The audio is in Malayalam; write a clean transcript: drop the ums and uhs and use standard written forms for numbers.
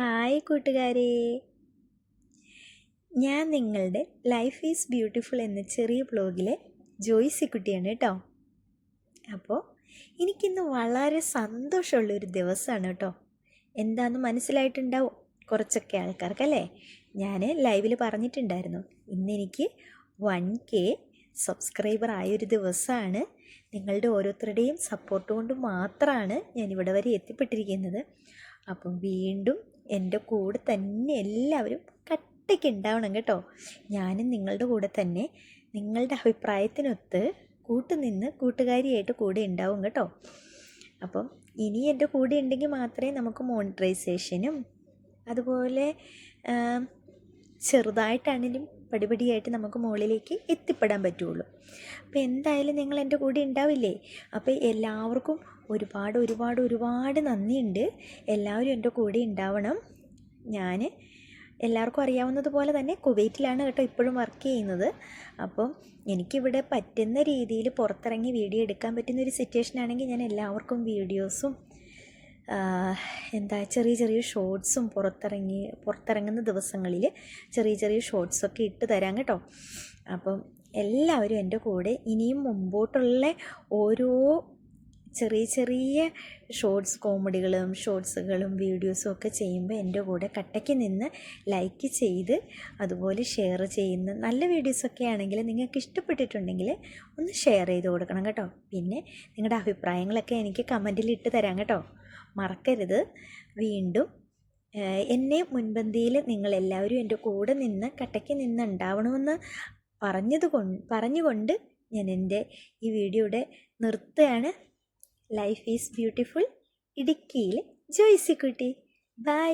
ഹായ് കൂട്ടുകാരെ, ഞാൻ നിങ്ങളുടെ ലൈഫ് ഈസ് ബ്യൂട്ടിഫുൾ എന്ന ചെറിയ ബ്ലോഗിലെ ജോയ്സി കുട്ടിയാണ് കേട്ടോ. അപ്പോൾ എനിക്കിന്ന് വളരെ സന്തോഷമുള്ളൊരു ദിവസമാണ് കേട്ടോ. എന്താണെന്ന് മനസ്സിലായിട്ടുണ്ടാവും കുറച്ചൊക്കെ ആൾക്കാർക്കല്ലേ. ഞാൻ ലൈവിൽ പറഞ്ഞിട്ടുണ്ടായിരുന്നു, ഇന്നെനിക്ക് 1K സബ്സ്ക്രൈബർ ആയൊരു ദിവസമാണ്. നിങ്ങളുടെ ഓരോരുത്തരുടെയും സപ്പോർട്ട് കൊണ്ട് മാത്രമാണ് ഞാനിവിടെ വരെ എത്തിപ്പെട്ടിരിക്കുന്നത്. അപ്പം വീണ്ടും എൻ്റെ കൂടെ തന്നെ എല്ലാവരും കട്ടയ്ക്ക് ഉണ്ടാവണം കേട്ടോ. ഞാനും നിങ്ങളുടെ കൂടെ തന്നെ നിങ്ങളുടെ അഭിപ്രായത്തിനൊത്ത് കൂട്ടുനിന്ന് കൂട്ടുകാരിയായിട്ട് കൂടെ ഉണ്ടാവും കേട്ടോ. അപ്പം ഇനി എൻ്റെ കൂടെ ഉണ്ടെങ്കിൽ മാത്രമേ നമുക്ക് മോണിറ്ററൈസേഷനും അതുപോലെ ചെറുതായിട്ടാണെങ്കിലും പടിപടിയായിട്ട് നമുക്ക് മുകളിലേക്ക് എത്തിപ്പെടാൻ പറ്റുള്ളൂ. അപ്പോൾ എന്തായാലും നിങ്ങൾ എൻ്റെ കൂടെ ഉണ്ടാവില്ലേ? അപ്പോൾ എല്ലാവർക്കും ഒരുപാട് നന്ദിയുണ്ട്. എല്ലാവരും എൻ്റെ കൂടെ ഉണ്ടാവണം. ഞാൻ എല്ലാവർക്കും അറിയാവുന്നതുപോലെ തന്നെ കുവൈറ്റിലാണ് കേട്ടോ ഇപ്പോഴും വർക്ക് ചെയ്യുന്നത്. അപ്പം എനിക്കിവിടെ പറ്റുന്ന രീതിയിൽ പുറത്തിറങ്ങി വീഡിയോ എടുക്കാൻ പറ്റുന്നൊരു സിറ്റുവേഷൻ ആണെങ്കിൽ ഞാൻ എല്ലാവർക്കും വീഡിയോസും ചെറിയ ഷോർട്സും പുറത്തിറങ്ങുന്ന ദിവസങ്ങളിൽ ചെറിയ ഷോർട്സൊക്കെ ഇട്ട് തരാം കേട്ടോ. അപ്പം എല്ലാവരും എൻ്റെ കൂടെ ഇനിയും മുമ്പോട്ടുള്ള ഓരോ ചെറിയ ഷോർട്സ് ഷോർട്സുകളും വീഡിയോസും ഒക്കെ ചെയ്യുമ്പോൾ എൻ്റെ കൂടെ കട്ടയ്ക്ക് നിന്ന് ലൈക്ക് ചെയ്ത് അതുപോലെ ഷെയർ ചെയ്യുന്ന നല്ല വീഡിയോസൊക്കെ ആണെങ്കിൽ നിങ്ങൾക്ക് ഇഷ്ടപ്പെട്ടിട്ടുണ്ടെങ്കിൽ ഒന്ന് ഷെയർ ചെയ്ത് കൊടുക്കണം കേട്ടോ. പിന്നെ നിങ്ങളുടെ അഭിപ്രായങ്ങളൊക്കെ എനിക്ക് കമൻറ്റിൽ ഇട്ട് തരാം കേട്ടോ, മറക്കരുത്. വീണ്ടും എന്നെ മുൻപന്തിയിൽ നിങ്ങളെല്ലാവരും എൻ്റെ കൂടെ നിന്ന് കട്ടയ്ക്ക് നിന്ന് ഉണ്ടാവണമെന്ന് പറഞ്ഞുകൊണ്ട് ഞാൻ എൻ്റെ ഈ വീഡിയോയുടെ നിർത്തുകയാണ്. ലൈഫ് ഈസ് ബ്യൂട്ടിഫുൾ ഇടുക്കിയിൽ ജോയ്സി കുട്ടി. ബൈ.